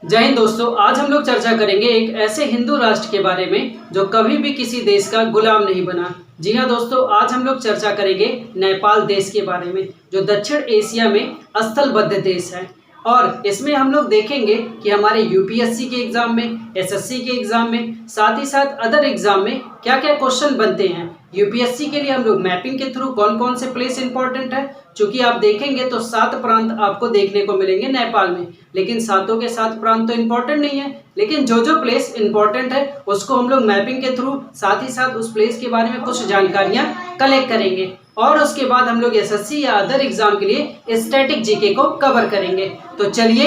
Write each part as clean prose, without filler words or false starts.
जय हिंद दोस्तों, आज हम लोग चर्चा करेंगे एक ऐसे हिंदू राष्ट्र के बारे में जो कभी भी किसी देश का गुलाम नहीं बना। जी हाँ दोस्तों, आज हम लोग चर्चा करेंगे नेपाल देश के बारे में जो दक्षिण एशिया में स्थलबद्ध देश है। और इसमें हम लोग देखेंगे कि हमारे यूपीएससी के एग्जाम में, एसएससी के एग्जाम में, साथ ही साथ अदर एग्जाम में क्या क्या क्वेश्चन बनते हैं। यूपीएससी के लिए हम लोग मैपिंग के थ्रू कौन कौन से प्लेस इंपॉर्टेंट है, क्योंकि आप देखेंगे तो 7 प्रांत आपको देखने को मिलेंगे नेपाल में, लेकिन सातों के 7 प्रांत तो इंपॉर्टेंट नहीं है, लेकिन जो जो प्लेस इंपॉर्टेंट है उसको हम लोग मैपिंग के थ्रू साथ ही साथ उस प्लेस के बारे में कुछ जानकारियां कलेक्ट करेंगे। और उसके बाद हम लोग एसएससी या अदर एग्जाम के लिए स्टैटिक जीके को कवर करेंगे। तो चलिए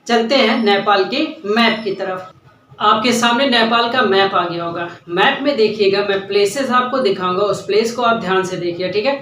चलते हैं नेपाल के मैप की तरफ। आपके सामने नेपाल का मैप आ गया होगा। मैप में देखिएगा, मैं प्लेसेस आपको दिखाऊंगा, उस प्लेस को आप ध्यान से देखिए, ठीक है।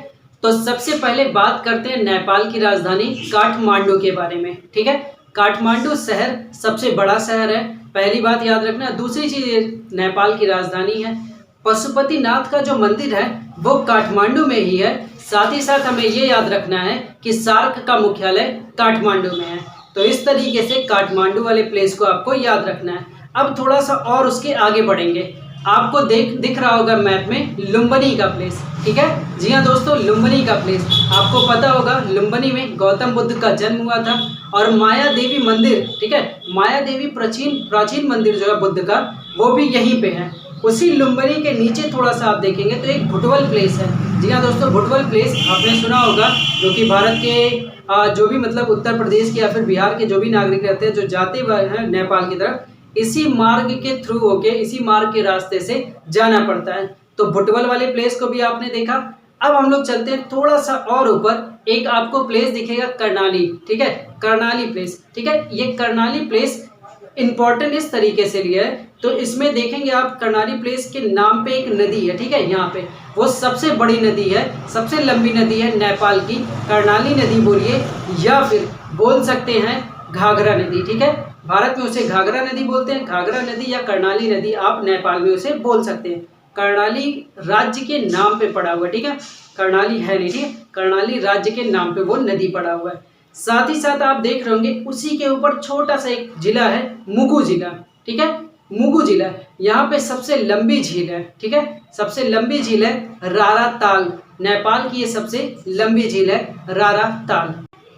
तो सबसे पहले बात करते हैं नेपाल की राजधानी काठमांडू के बारे में, ठीक है। काठमांडू शहर सबसे बड़ा शहर है, पहली बात याद रखना। दूसरी चीज, नेपाल की राजधानी है। पशुपतिनाथ का जो मंदिर है वो काठमांडू में ही है। साथ ही साथ हमें ये याद रखना है कि सार्क का मुख्यालय काठमांडू में है। तो इस तरीके से काठमांडू वाले प्लेस को आपको याद रखना है। अब थोड़ा सा और उसके आगे बढ़ेंगे, आपको दिख रहा होगा मैप में लुम्बिनी का प्लेस, ठीक है। जी हाँ दोस्तों, लुम्बिनी का प्लेस आपको पता होगा, लुम्बिनी में गौतम बुद्ध का जन्म हुआ था। और माया देवी मंदिर, ठीक है, माया देवी प्राचीन मंदिर जो है बुद्ध का, वो भी यहीं पे है। उसी लुम्बिनी के नीचे थोड़ा सा आप देखेंगे तो एक भुटवल प्लेस है। जी हाँ दोस्तों, भुटवल प्लेस आपने सुना होगा, जो कि भारत के जो भी मतलब उत्तर प्रदेश के या फिर बिहार के जो भी नागरिक रहते हैं जो जाते हैं नेपाल की तरफ, इसी मार्ग के थ्रू होके, इसी मार्ग के रास्ते से जाना पड़ता है। तो भुटवल वाले प्लेस को भी आपने देखा। अब हम लोग चलते हैं थोड़ा सा और ऊपर, एक आपको प्लेस दिखेगा कर्णाली, ठीक है, कर्णाली प्लेस, ठीक है। ये कर्णाली प्लेस इंपॉर्टेंट इस तरीके से लिया है, तो इसमें देखेंगे आप कर्णाली प्लेस के नाम पे एक नदी है, ठीक है। यहाँ पे वो सबसे बड़ी नदी है, सबसे लंबी नदी है नेपाल की, कर्णाली नदी बोलिए या फिर बोल सकते हैं घाघरा नदी, ठीक है। भारत में उसे घाघरा नदी बोलते हैं, घाघरा नदी या कर्णाली नदी आप नेपाल में उसे बोल सकते हैं। कर्णाली राज्य के नाम पे पड़ा हुआ है, ठीक है, कर्णाली है नहीं, ठीक है, कर्णाली राज्य के नाम पे वो नदी पड़ा हुआ है। साथ ही साथ आप देख रहे होंगे उसी के ऊपर छोटा सा एक जिला है, मुगु जिला, ठीक है, मुगु जिला। यहाँ पे सबसे लंबी झील है, ठीक है, सबसे लंबी झील है रारा ताल। नेपाल की ये सबसे लंबी झील है रारा ताल।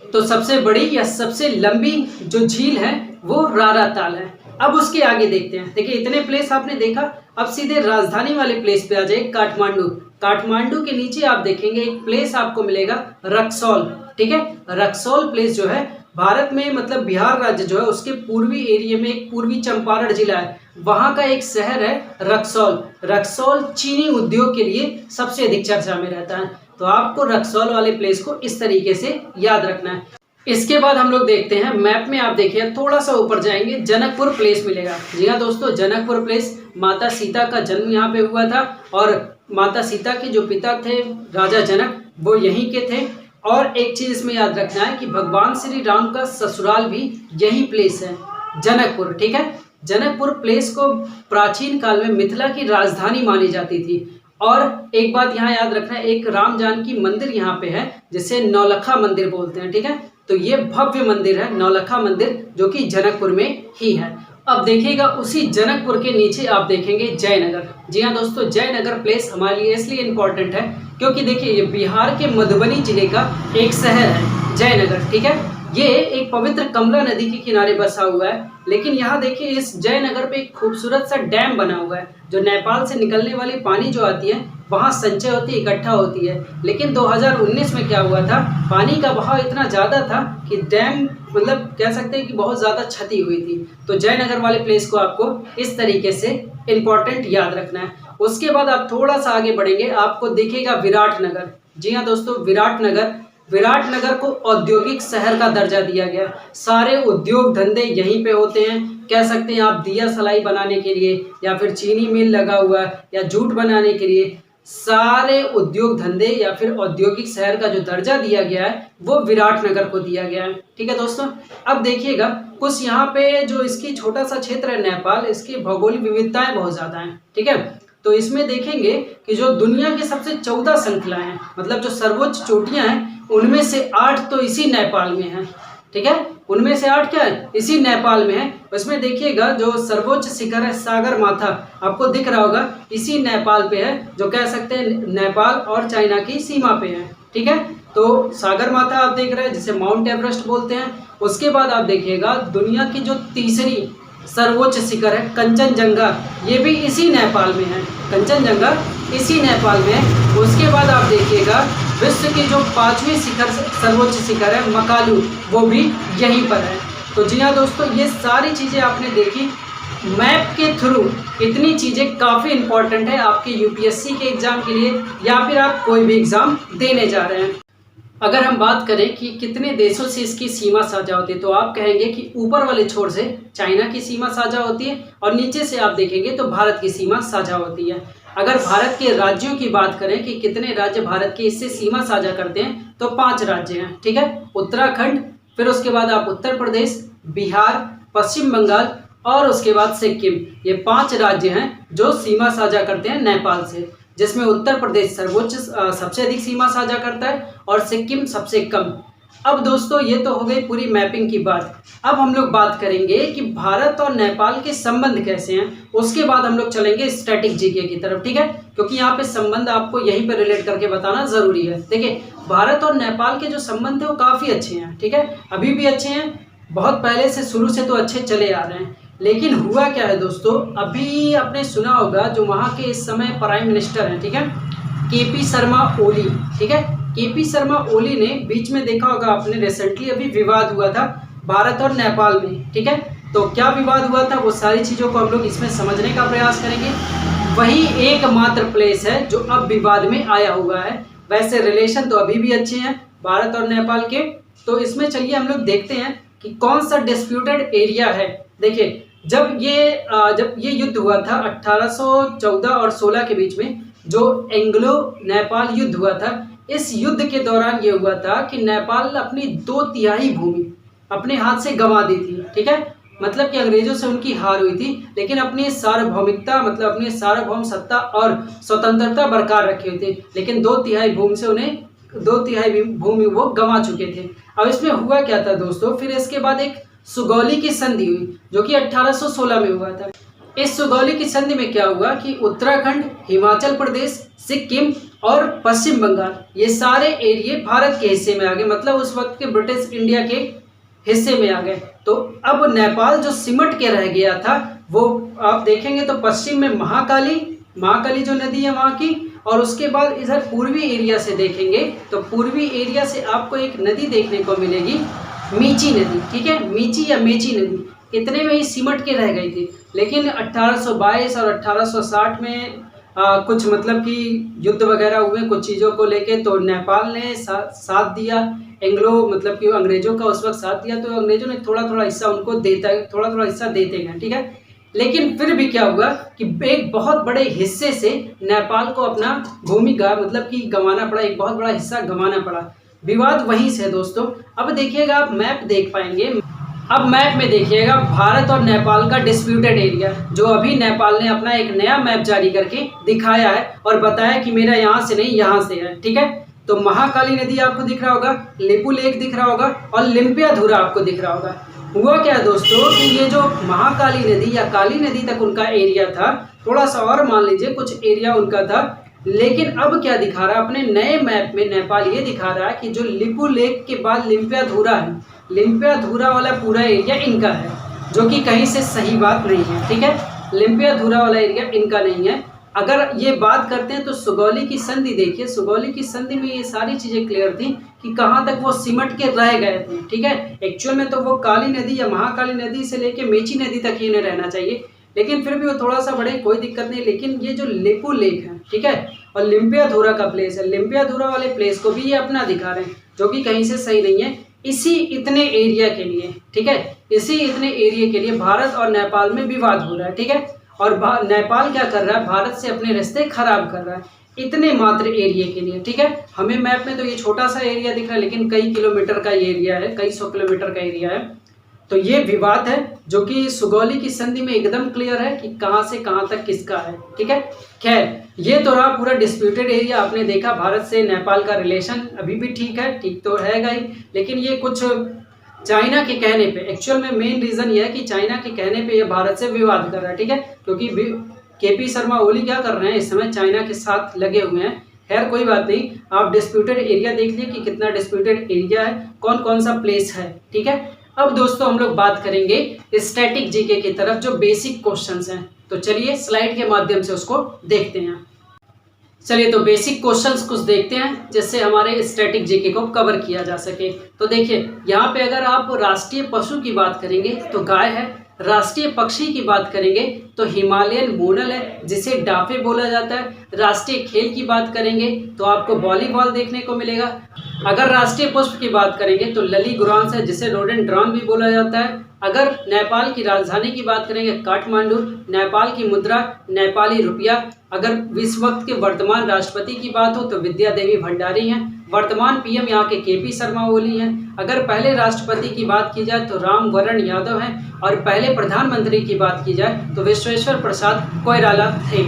तो सबसे बड़ी या सबसे लंबी जो झील है वो रारा ताल है। अब उसके आगे देखते हैं। देखिए इतने प्लेस आपने देखा, अब सीधे राजधानी वाले प्लेस पे आ जाए, काठमांडू। काठमांडू के नीचे आप देखेंगे एक प्लेस आपको मिलेगा रक्सौल, ठीक है। रक्सौल प्लेस जो है भारत में, मतलब बिहार राज्य जो है उसके पूर्वी एरिया में एक पूर्वी चंपारण जिला है, वहां का एक शहर है रक्सौल। रक्सौल चीनी उद्योग के लिए सबसे अधिक चर्चा में रहता है। तो आपको रक्सौल वाले प्लेस को इस तरीके से याद रखना है। इसके बाद हम लोग देखते हैं मैप में, आप देखिए थोड़ा सा ऊपर जाएंगे, जनकपुर प्लेस मिलेगा। जी हाँ दोस्तों, जनकपुर प्लेस, माता सीता का जन्म यहाँ पे हुआ था और माता सीता के जो पिता थे राजा जनक, वो यहीं के थे। और एक चीज इसमें याद रखना है कि भगवान श्री राम का ससुराल भी यही प्लेस है, जनकपुर, ठीक है। जनकपुर प्लेस को प्राचीन काल में मिथिला की राजधानी मानी जाती थी। और एक बात यहाँ याद रखना है, एक राम जानकी मंदिर यहाँ पे है जिसे नौलखा मंदिर बोलते हैं, ठीक है। तो ये भव्य मंदिर है नौलखा मंदिर, जो कि जनकपुर में ही है। अब देखिएगा उसी जनकपुर के नीचे आप देखेंगे जयनगर। जी हाँ दोस्तों, जयनगर प्लेस हमारे लिए इसलिए इम्पोर्टेंट है क्योंकि देखिए ये बिहार के मधुबनी जिले का एक शहर है जयनगर, ठीक है। ये एक पवित्र कमला नदी के किनारे बसा हुआ है। लेकिन यहाँ देखिए इस जयनगर पे एक खूबसूरत सा डैम बना हुआ है, जो नेपाल से निकलने वाली पानी जो आती है वहाँ संचय होती है, इकट्ठा होती है। लेकिन 2019 में क्या हुआ था, पानी का बहाव इतना ज़्यादा था कि डैम, मतलब कह सकते हैं कि बहुत ज़्यादा क्षति हुई थी। तो जयनगर वाले प्लेस को आपको इस तरीके से इम्पोर्टेंट याद रखना है। उसके बाद आप थोड़ा सा आगे बढ़ेंगे, आपको दिखेगा विराटनगर। जी हाँ दोस्तों, विराटनगर को औद्योगिक शहर का दर्जा दिया गया। सारे उद्योग धंधे यहीं पे होते हैं। कह सकते हैं आप दिया सलाई बनाने के लिए या फिर चीनी मिल लगा हुआ है या जूट बनाने के लिए, सारे उद्योग धंधे या फिर औद्योगिक शहर का जो दर्जा दिया गया है वो विराटनगर को दिया गया है, ठीक है दोस्तों। अब देखिएगा कुछ यहाँ पे जो इसकी छोटा सा क्षेत्र है नेपाल, इसकी भौगोलिक विविधताएं बहुत ज़्यादा हैं, ठीक है। तो इसमें देखेंगे कि जो दुनिया की सबसे 14 श्रृंखलाएं हैं, मतलब जो सर्वोच्च चोटियां हैं, उनमें से 8 तो इसी नेपाल में हैं। ठीक है, उनमें से 8 क्या है, इसी नेपाल में है। उसमें देखिएगा जो सर्वोच्च शिखर है सागर माथा, आपको दिख रहा होगा, इसी नेपाल पे है, जो कह सकते हैं नेपाल और चाइना की सीमा पे है। ठीक है, तो सागर माथा आप देख रहे हैं जिसे माउंट एवरेस्ट बोलते हैं। उसके बाद आप देखिएगा दुनिया की जो तीसरी सर्वोच्च शिखर है कंचनजंगा, ये भी इसी नेपाल में है। कंचनजंगा इसी नेपाल में है। उसके बाद आप देखिएगा विश्व की जो 5वीं शिखर सर्वोच्च शिखर है मकालू, वो भी यहीं पर है। तो जी हाँ दोस्तों, ये सारी चीज़ें आपने देखी मैप के थ्रू। इतनी चीज़ें काफ़ी इंपॉर्टेंट है आपके यूपीएससी के एग्ज़ाम के लिए, या फिर आप कोई भी एग्ज़ाम देने जा रहे हैं। अगर हम बात करें कि कितने देशों से इसकी सीमा साझा होती है, तो आप कहेंगे कि ऊपर वाले छोर से चाइना की सीमा साझा होती है और नीचे से आप देखेंगे तो भारत की सीमा साझा होती है। अगर भारत के राज्यों की बात करें कि कितने राज्य भारत की इससे सीमा साझा करते हैं, तो 5 राज्य हैं। ठीक है, उत्तराखंड, फिर उसके बाद आप उत्तर प्रदेश, बिहार, पश्चिम बंगाल और उसके बाद सिक्किम। ये 5 राज्य हैं जो सीमा साझा करते हैं नेपाल से, जिसमें उत्तर प्रदेश सर्वोच्च सबसे अधिक सीमा साझा करता है और सिक्किम सबसे कम। अब दोस्तों ये तो हो गई पूरी मैपिंग की बात। अब हम लोग बात करेंगे कि भारत और नेपाल के संबंध कैसे हैं। उसके बाद हम लोग चलेंगे स्टैटिक जीके की तरफ। ठीक है, क्योंकि यहाँ पे संबंध आपको यहीं पर रिलेट करके बताना जरूरी है। देखिए, भारत और नेपाल के जो संबंध है वो काफ़ी अच्छे हैं। ठीक है, अभी भी अच्छे हैं, बहुत पहले से शुरू से तो अच्छे चले आ रहे हैं। लेकिन हुआ क्या है दोस्तों, अभी आपने सुना होगा जो वहाँ के इस समय प्राइम मिनिस्टर हैं, ठीक है, केपी शर्मा ओली। ठीक है, केपी शर्मा ओली ने बीच में देखा होगा आपने, रिसेंटली अभी विवाद हुआ था भारत और नेपाल में। ठीक है, तो क्या विवाद हुआ था, वो सारी चीज़ों को हम लोग इसमें समझने का प्रयास करेंगे। वही एकमात्र प्लेस है जो अब विवाद में आया हुआ है। वैसे रिलेशन तो अभी भी अच्छे हैं भारत और नेपाल के। तो इसमें चलिए हम लोग देखते हैं कि कौन सा डिस्प्यूटेड एरिया है। देखिए, जब ये युद्ध हुआ था 1814 और 16 के बीच में, जो एंग्लो नेपाल युद्ध हुआ था, इस युद्ध के दौरान ये हुआ था कि नेपाल अपनी 2/3 भूमि अपने हाथ से गंवा दी थी। ठीक है, मतलब कि अंग्रेजों से उनकी हार हुई थी, लेकिन अपनी सार्वभौमिकता मतलब अपनी सार्वभौम सत्ता और स्वतंत्रता बरकरार रखी हुई थी, लेकिन 2/3 भूमि से उन्हें 2/3 भूमि वो गंवा चुके थे। अब इसमें हुआ क्या था दोस्तों, फिर इसके बाद एक सुगौली की संधि हुई जो कि 1816 में हुआ था। इस सुगौली की संधि में क्या हुआ कि उत्तराखंड, हिमाचल प्रदेश, सिक्किम और पश्चिम बंगाल, ये सारे एरिए भारत के हिस्से में आ गए, मतलब उस वक्त के ब्रिटिश इंडिया के हिस्से में आ गए। तो अब नेपाल जो सिमट के रह गया था, वो आप देखेंगे तो पश्चिम में महाकाली जो नदी है वहाँ की, और उसके बाद इधर पूर्वी एरिया से देखेंगे तो पूर्वी एरिया से आपको एक नदी देखने को मिलेगी, मीची नदी। ठीक है, मीची या मेची नदी, इतने में ही सिमट के रह गई थी। लेकिन 1822 और 1860 में कुछ मतलब कि युद्ध वगैरह हुए कुछ चीज़ों को लेके, तो नेपाल ने साथ दिया, एंग्लो मतलब कि अंग्रेजों का उस वक्त साथ दिया, तो अंग्रेजों ने थोड़ा थोड़ा हिस्सा उनको थोड़ा थोड़ा हिस्सा देते गए। ठीक है, लेकिन फिर भी क्या हुआ कि एक बहुत बड़े हिस्से से नेपाल को अपना भूमि का मतलब कि गंवाना पड़ा, एक बहुत बड़ा हिस्सा गंवाना पड़ा। विवाद वहीं से दोस्तों। अब देखिएगा, आप मैप देख पाएंगे, अब मैप में देखिएगा भारत और नेपाल का डिस्प्यूटेड एरिया, जो अभी नेपाल ने अपना एक नया मैप जारी करके दिखाया है और बताया कि मेरा यहाँ से नहीं यहाँ से है। ठीक है, तो महाकाली नदी आपको दिख रहा होगा, लेपू लेक दिख रहा होगा और लिम्पियाधुरा आपको दिख रहा होगा। हुआ क्या है दोस्तों कि ये जो महाकाली नदी या काली नदी तक उनका एरिया था, थोड़ा सा और मान लीजिए कुछ एरिया उनका था, लेकिन अब क्या दिखा रहा है अपने नए मैप में नेपाल, ये दिखा रहा है कि जो लिपू लेक के बाद लिम्पियाधुरा है, लिम्पियाधुरा वाला पूरा एरिया इनका है, जो कि कहीं से सही बात नहीं है। ठीक है, लिम्पियाधुरा वाला एरिया इनका नहीं है। अगर ये बात करते हैं तो सुगौली की संधि देखिए, सुगौली की संधि में ये सारी चीज़ें क्लियर थी कि कहाँ तक वो सिमट के रह गए थे। ठीक है, एक्चुअल में तो वो काली नदी या महाकाली नदी से लेके मेची नदी तक ही इन्हें रहना चाहिए, लेकिन फिर भी वो थोड़ा सा बढ़े, कोई दिक्कत नहीं। लेकिन ये जो लेपू लेक है, ठीक है, और लिम्पियाधुरा का प्लेस है, लिम्पियाधुरा वाले प्लेस को भी ये अपना दिखा रहे हैं, जो कि कहीं से सही नहीं है। इसी इतने एरिया के लिए, ठीक है, इसी इतने एरिया के लिए भारत और नेपाल में विवाद हो रहा है। ठीक है, और नेपाल क्या कर रहा है, भारत से अपने रिश्ते खराब कर रहा है, इतने मात्र एरिया के लिए। ठीक है, हमें मैप में तो ये छोटा सा एरिया दिख रहा है, लेकिन कई किलोमीटर का एरिया है, कई 100 किलोमीटर का एरिया है। तो ये विवाद है जो कि सुगौली की संधि में एकदम क्लियर है कि कहाँ से कहाँ तक किसका है। ठीक है, खैर ये तो रहा पूरा डिस्प्यूटेड एरिया। आपने देखा भारत से नेपाल का रिलेशन अभी भी ठीक है, ठीक तो रहेगा ही, लेकिन ये कुछ चाइना के कहने पे, एक्चुअल में मेन रीज़न ये है कि चाइना के कहने पे ये भारत से विवाद कर रहा है, ठीक है, क्योंकि केपी शर्मा ओली क्या कर रहे हैं इस समय, चाइना के साथ लगे हुए हैं। खैर कोई बात नहीं, आप डिस्प्यूटेड एरिया देख लिए कि कितना डिस्प्यूटेड एरिया है, कौन कौन सा प्लेस है, ठीक है। अब दोस्तों हम लोग बात करेंगे स्टैटिक जीके की तरफ, जो बेसिक क्वेश्चंस हैं। तो चलिए स्लाइड के माध्यम से उसको देखते हैं। चलिए तो बेसिक क्वेश्चंस कुछ देखते हैं जिससे हमारे स्टैटिक जीके को कवर किया जा सके। तो देखिए यहाँ पे अगर आप राष्ट्रीय पशु की बात करेंगे तो गाय है, राष्ट्रीय पक्षी की बात करेंगे तो हिमालयन मोनल है जिसे डाफे बोला जाता है, राष्ट्रीय खेल की बात करेंगे तो आपको वॉलीबॉल देखने को मिलेगा। अगर राष्ट्रीय पुष्प की बात करेंगे तो ललीग्रांस है जिसे रोडेंड्रॉन भी बोला जाता है। अगर नेपाल की राजधानी की बात करेंगे काठमांडू, नेपाल की मुद्रा नेपाली रुपया। अगर इस वक्त के वर्तमान राष्ट्रपति की बात हो तो विद्या देवी भंडारी हैं, वर्तमान पीएम यहाँ के केपी शर्मा ओली हैं। अगर पहले राष्ट्रपति की बात की जाए तो राम वरण यादव हैं, और पहले प्रधानमंत्री की बात की जाए तो विश्वेश्वर प्रसाद कोइराला थे।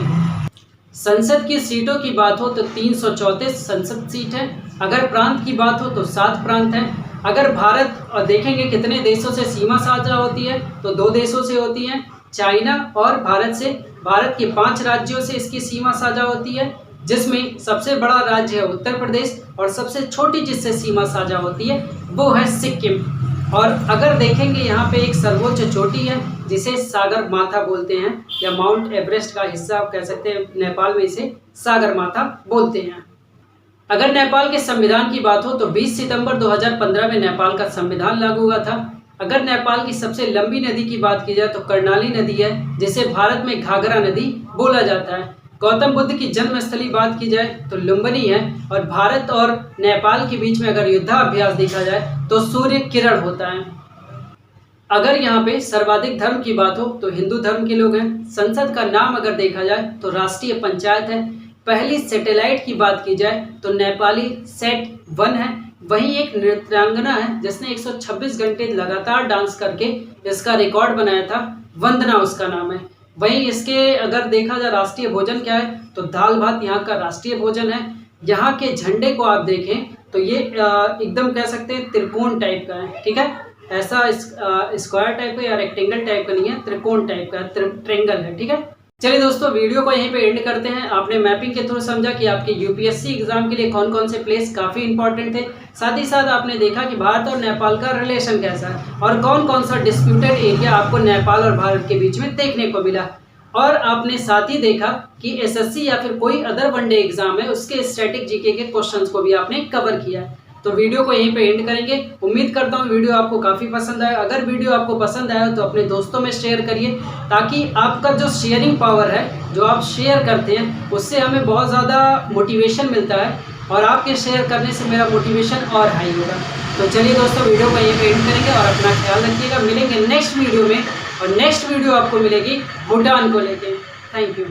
संसद की सीटों की बात हो तो 334 संसद सीट है। अगर प्रांत की बात हो तो 7 प्रांत हैं। अगर भारत और देखेंगे कितने देशों से सीमा साझा होती है तो 2 देशों से होती है, चाइना और भारत से। भारत के 5 राज्यों से इसकी सीमा साझा होती है, जिसमें सबसे बड़ा राज्य है उत्तर प्रदेश और सबसे छोटी जिससे सीमा साझा होती है वो है सिक्किम। और अगर देखेंगे यहाँ पे एक सर्वोच्च चोटी है जिसे सागर माथा बोलते हैं, या माउंट एवरेस्ट का हिस्सा आप कह सकते हैं, नेपाल में इसे सागर माथा बोलते हैं। अगर नेपाल के संविधान की बात हो तो 20 सितंबर 2015 में नेपाल का संविधान लागू हुआ था। अगर नेपाल की सबसे लंबी नदी की बात की जाए तो कर्णाली नदी है जिसे भारत में घाघरा नदी बोला जाता है। गौतम बुद्ध की जन्मस्थली बात की जाए तो लुम्बिनी है, और भारत और नेपाल के बीच में अगर युद्धाभ्यास देखा जाए तो सूर्य किरण होता है। अगर यहाँ पे सर्वाधिक धर्म की बात हो तो हिंदू धर्म के लोग हैं। संसद का नाम अगर देखा जाए तो राष्ट्रीय पंचायत है। पहली सैटेलाइट की बात की जाए तो नेपाली SAT-1 है। वहीं एक नृत्यांगना है जिसने 126 घंटे लगातार डांस करके इसका रिकॉर्ड बनाया था, वंदना उसका नाम है। वहीं इसके अगर देखा जाए राष्ट्रीय भोजन क्या है तो दाल भात यहाँ का राष्ट्रीय भोजन है। यहाँ के झंडे को आप देखें तो ये एकदम कह सकते हैं त्रिकोण टाइप का है, ठीक है, ऐसा स्क्वायर टाइप का या रेक्टेंगल टाइप का नहीं है, त्रिकोण टाइप का ट्रेंगल है, ठीक है। चलिए दोस्तों वीडियो को यहीं पे एंड करते हैं। आपने मैपिंग के थ्रू समझा कि आपके यूपीएससी एग्जाम के लिए कौन कौन से प्लेस काफ़ी इंपॉर्टेंट थे। साथ ही साथ आपने देखा कि भारत और नेपाल का रिलेशन कैसा है और कौन कौन सा डिस्प्यूटेड एरिया आपको नेपाल और भारत के बीच में देखने को मिला। और आपने साथ ही देखा कि एसएससी या फिर कोई अदर वनडे एग्जाम है उसके स्टैटिक जीके के क्वेश्चंस को भी आपने कवर किया है। तो वीडियो को यहीं पे एंड करेंगे। उम्मीद करता हूँ वीडियो आपको काफ़ी पसंद आया। अगर वीडियो आपको पसंद आया तो अपने दोस्तों में शेयर करिए, ताकि आपका जो शेयरिंग पावर है, जो आप शेयर करते हैं, उससे हमें बहुत ज़्यादा मोटिवेशन मिलता है और आपके शेयर करने से मेरा मोटिवेशन और हाई होगा। तो चलिए दोस्तों वीडियो को यहीं पे एंड करेंगे और अपना ख्याल रखिएगा। मिलेंगे नेक्स्ट वीडियो में, और नेक्स्ट वीडियो आपको मिलेगी भूटान को लेके। Thank you.